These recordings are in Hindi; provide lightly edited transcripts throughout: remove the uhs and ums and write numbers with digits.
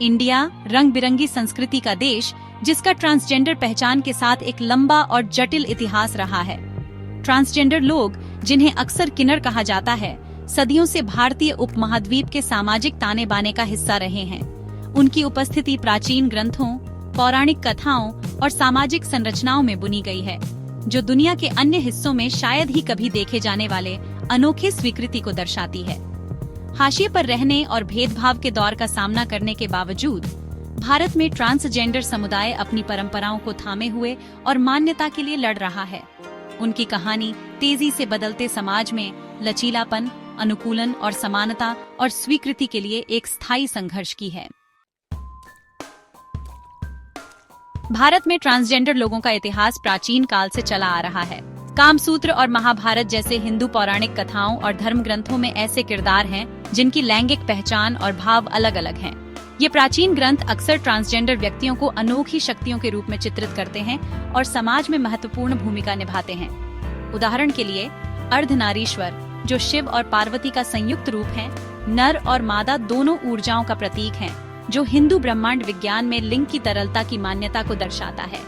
इंडिया रंग बिरंगी संस्कृति का देश, जिसका ट्रांसजेंडर पहचान के साथ एक लंबा और जटिल इतिहास रहा है। ट्रांसजेंडर लोग, जिन्हें अक्सर किन्नर कहा जाता है, सदियों से भारतीय उपमहाद्वीप के सामाजिक ताने बाने का हिस्सा रहे हैं। उनकी उपस्थिति प्राचीन ग्रंथों, पौराणिक कथाओं और सामाजिक संरचनाओं में बुनी गई है, जो दुनिया के अन्य हिस्सों में शायद ही कभी देखे जाने वाले अनोखे स्वीकृति को दर्शाती है। हाशिए पर रहने और भेदभाव के दौर का सामना करने के बावजूद भारत में ट्रांसजेंडर समुदाय अपनी परंपराओं को थामे हुए और मान्यता के लिए लड़ रहा है। उनकी कहानी तेजी से बदलते समाज में लचीलापन, अनुकूलन और समानता और स्वीकृति के लिए एक स्थायी संघर्ष की है। भारत में ट्रांसजेंडर लोगों का इतिहास प्राचीन काल से चला आ रहा है। कामसूत्र और महाभारत जैसे हिंदू पौराणिक कथाओं और धर्म ग्रंथों में ऐसे किरदार हैं जिनकी लैंगिक पहचान और भाव अलग अलग हैं। ये प्राचीन ग्रंथ अक्सर ट्रांसजेंडर व्यक्तियों को अनोखी शक्तियों के रूप में चित्रित करते हैं और समाज में महत्वपूर्ण भूमिका निभाते हैं। उदाहरण के लिए अर्धनारीश्वर, जो शिव और पार्वती का संयुक्त रूप है, नर और मादा दोनों ऊर्जाओं का प्रतीक हैं, जो हिंदू ब्रह्मांड विज्ञान में लिंग की तरलता की मान्यता को दर्शाता है।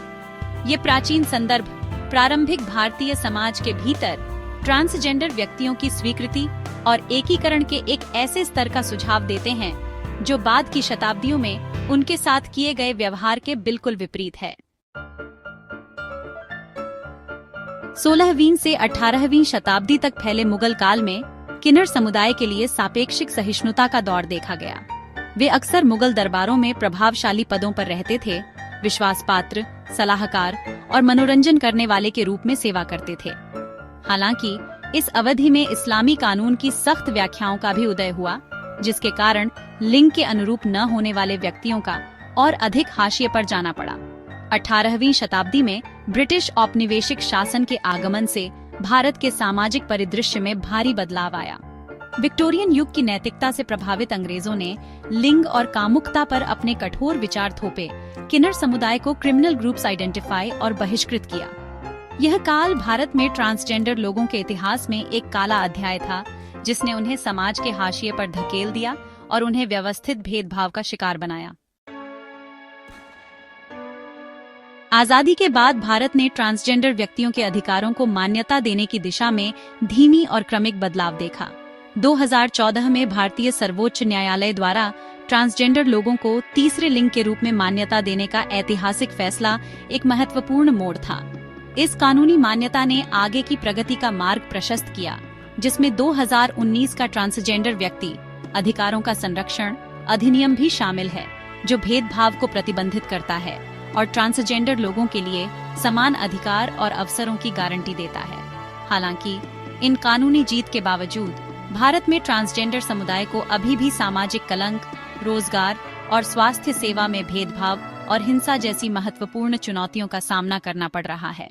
ये प्राचीन संदर्भ प्रारंभिक भारतीय समाज के भीतर ट्रांसजेंडर व्यक्तियों की स्वीकृति और एकीकरण के एक ऐसे स्तर का सुझाव देते हैं जो बाद की शताब्दियों में उनके साथ किए गए व्यवहार के बिल्कुल विपरीत है। 16वीं से 18वीं शताब्दी तक फैले मुगल काल में किन्नर समुदाय के लिए सापेक्षिक सहिष्णुता का दौर देखा गया। वे अक्सर मुगल दरबारों में प्रभावशाली पदों पर रहते थे, विश्वास पात्र, सलाहकार और मनोरंजन करने वाले के रूप में सेवा करते थे। हालांकि इस अवधि में इस्लामी कानून की सख्त व्याख्याओं का भी उदय हुआ, जिसके कारण लिंग के अनुरूप न होने वाले व्यक्तियों का और अधिक हाशिए पर जाना पड़ा। 18वीं शताब्दी में ब्रिटिश औपनिवेशिक शासन के आगमन से भारत के सामाजिक परिदृश्य में भारी बदलाव आया। विक्टोरियन युग की नैतिकता से प्रभावित अंग्रेजों ने लिंग और कामुकता पर अपने कठोर विचार थोपे, किन्नर समुदाय को क्रिमिनल ग्रुप्स आइडेंटिफाई और बहिष्कृत किया। यह काल भारत में ट्रांसजेंडर लोगों के इतिहास में एक काला अध्याय था, जिसने उन्हें समाज के हाशिए पर धकेल दिया और उन्हें व्यवस्थित भेदभाव का शिकार बनाया। आजादी के बाद भारत ने ट्रांसजेंडर व्यक्तियों के अधिकारों को मान्यता देने की दिशा में धीमी और क्रमिक बदलाव देखा। 2014 में भारतीय सर्वोच्च न्यायालय द्वारा ट्रांसजेंडर लोगों को तीसरे लिंग के रूप में मान्यता देने का ऐतिहासिक फैसला एक महत्वपूर्ण मोड़ था। इस कानूनी मान्यता ने आगे की प्रगति का मार्ग प्रशस्त किया, जिसमें 2019 का ट्रांसजेंडर व्यक्ति अधिकारों का संरक्षण अधिनियम भी शामिल है, जो भेदभाव को प्रतिबंधित करता है और ट्रांसजेंडर लोगों के लिए समान अधिकार और अवसरों की गारंटी देता है। हालांकि इन कानूनी जीत के बावजूद भारत में ट्रांसजेंडर समुदाय को अभी भी सामाजिक कलंक, रोजगार और स्वास्थ्य सेवा में भेदभाव और हिंसा जैसी महत्वपूर्ण चुनौतियों का सामना करना पड़ रहा है।